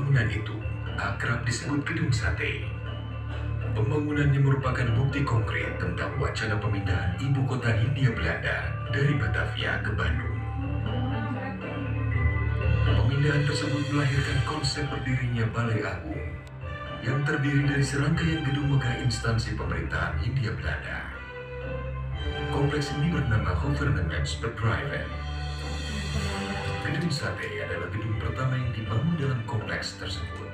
bangunan itu akrab disebut Gedung Sate. Pembangunannya merupakan bukti konkret tentang wacana pemindahan ibu kota Hindia Belanda dari Batavia ke Bandung. Pemindahan tersebut melahirkan konsep berdirinya Balai Agung yang terdiri dari serangkaian gedung megah instansi pemerintahan Hindia Belanda. Kompleks ini bernama Gouvernementsbedrijven. Gedung Sate adalah gedung pertama yang dibangun dalam kompleks tersebut.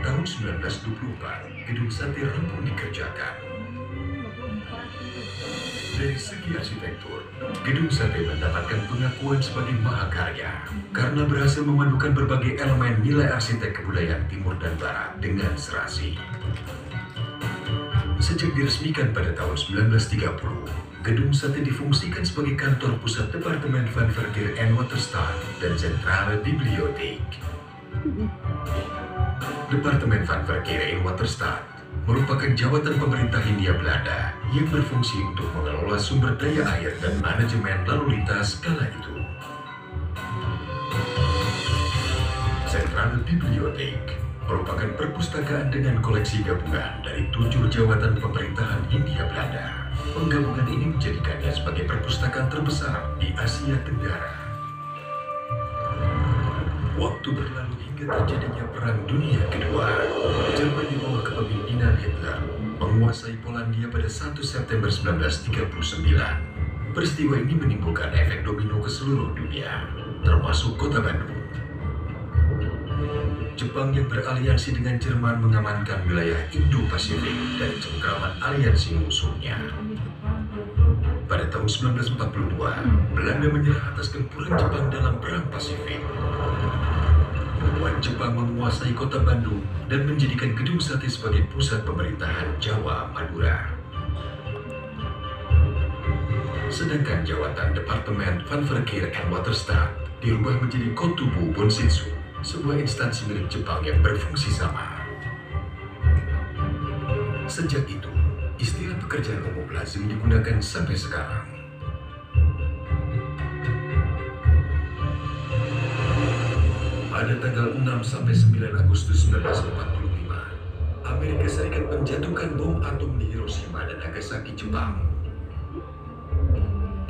Tahun 1924, Gedung Sate rampung dikerjakan. Dari segi arsitektur, Gedung Sate mendapatkan pengakuan sebagai mahakarya karena berhasil memadukan berbagai elemen nilai arsitek kebudayaan Timur dan Barat dengan serasi. Sejak diresmikan pada tahun 1930, Gedung Sate difungsikan sebagai kantor pusat Departemen van Verkeer en Waterstaat dan Centrale Bibliotheek. Departemen van Verkeer en Waterstaat merupakan jawatan pemerintah Hindia Belanda yang berfungsi untuk mengelola sumber daya air dan manajemen lalu lintas kala itu. Centrale Bibliotheek merupakan perpustakaan dengan koleksi gabungan dari 7 jawatan pemerintahan Hindia Belanda. Penggabungan ini menjadikannya sebagai perpustakaan terbesar di Asia Tenggara. Waktu berlalu hingga terjadinya Perang Dunia Kedua. Jerman di bawah kepemimpinan Hitler menguasai Polandia pada 1 September 1939. Peristiwa ini menimbulkan efek domino ke seluruh dunia, termasuk kota Bandung. Jepang yang beraliansi dengan Jerman mengamankan wilayah Indo-Pasifik dari cengkraman aliansi musuhnya. Pada tahun 1942, Belanda menyerah atas gempuran Jepang dalam Perang Pasifik. Jepang menguasai kota Bandung dan menjadikan Gedung Sate sebagai pusat pemerintahan Jawa Madura. Sedangkan jawatan Departemen van Verkeer en Waterstaat dirubah menjadi Kotubu Bonsitsu, sebuah instansi milik Jepang yang berfungsi sama. Sejak itu, istilah pekerjaan umum lazim digunakan sampai sekarang. Pada tanggal 6-9 Agustus 1945, Amerika Serikat menjatuhkan bom atom di Hiroshima dan Nagasaki, Jepang.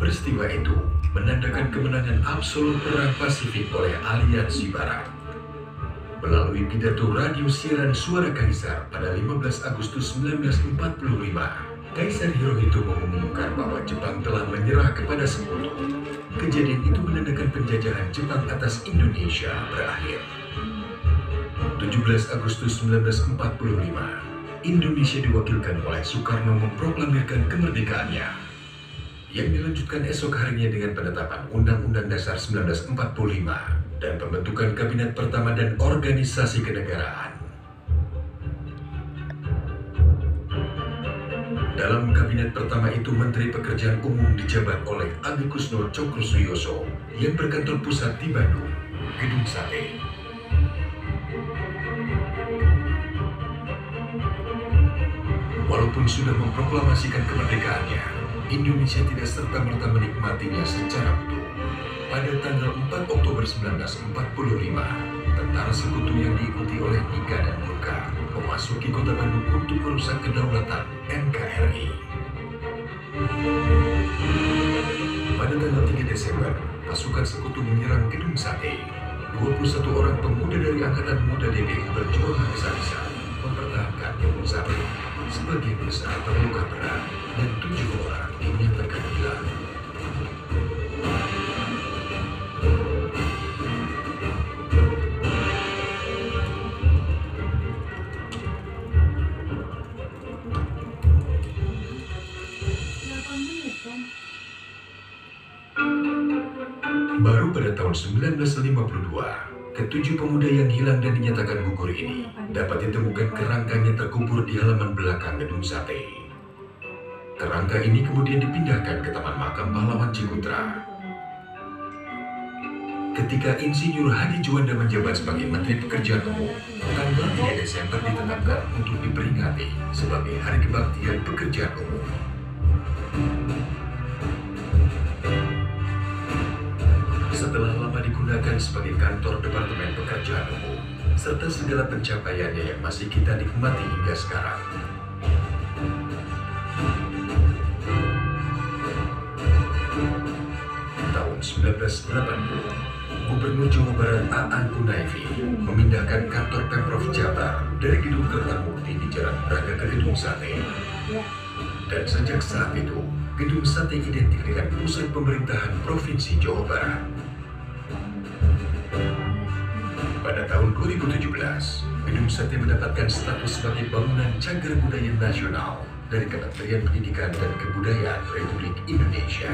Peristiwa itu menandakan kemenangan absolut Perang Pasifik oleh aliansi Barat. Melalui pidato radio siaran Suara Kaisar pada 15 Agustus 1945, Kaisar Hirohito mengumumkan bahwa Jepang telah menyerah kepada Sekutu. Kejadian itu menandakan penjajahan Jepang atas Indonesia berakhir. 17 Agustus 1945, Indonesia diwakilkan oleh Soekarno memproklamirkan kemerdekaannya, yang dilanjutkan esok harinya dengan penetapan Undang-Undang Dasar 1945 dan pembentukan Kabinet Pertama dan Organisasi Kenegaraan. Dalam kabinet pertama itu, Menteri Pekerjaan Umum dijabat oleh Adi Kusno Cokrosuyoso yang berkantor pusat di Bandung, Gedung Sate. Walaupun sudah memproklamasikan kemerdekaannya, Indonesia tidak serta-merta menikmatinya secara utuh. Pada tanggal 4 Oktober 1945, tentara Sekutu yang diikuti oleh Nika dan Murka memasuki kota Bandung untuk merusak kedaulatan NKRI. Pada tanggal 3 Desember, pasukan Sekutu menyerang Gedung Sate. 21 orang pemuda dari Angkatan Muda DPU berjuang habis-habisan mempertahankan Gedung Sate. Sebagian besar terluka berat dan 7 orang dinyatakan hilang. Baru pada tahun 1952, ketujuh pemuda yang hilang dan dinyatakan gugur ini dapat ditemukan kerangkanya terkubur di halaman belakang Gedung Sate. Kerangka ini kemudian dipindahkan ke Taman Makam Pahlawan Ciputra. Ketika Insinyur Hadi Juanda menjabat sebagai Menteri Pekerjaan Umum, tanggal 3 Desember ditetapkan untuk diperingati sebagai Hari Kebaktian Pekerjaan Umum. Setelah lama digunakan sebagai kantor Departemen Pekerjaan Umum, serta segala pencapaiannya yang masih kita nikmati hingga sekarang. Tahun 1980, Gubernur Jawa Barat Aan Kunaifi memindahkan kantor Pemprov Jabar dari Gedung Kertamukti di Jalan Braga ke Gedung Sate. Dan sejak saat itu, Gedung Sate identik dengan pusat pemerintahan Provinsi Jawa Barat. Pada tahun 2017, Gedung Sate mendapatkan status sebagai bangunan cagar budaya nasional dari Kementerian Pendidikan dan Kebudayaan Republik Indonesia.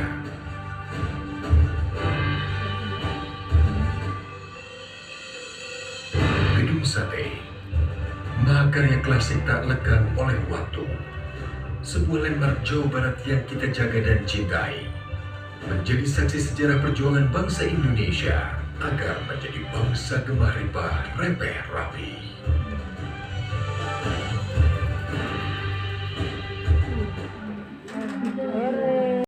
Gedung Sate, mahakarya klasik tak lekang oleh waktu. Sebuah landmark Jawa Barat yang kita jaga dan cintai, menjadi saksi sejarah perjuangan bangsa Indonesia agar menjadi bangsa gemah ripah, repeh rapi.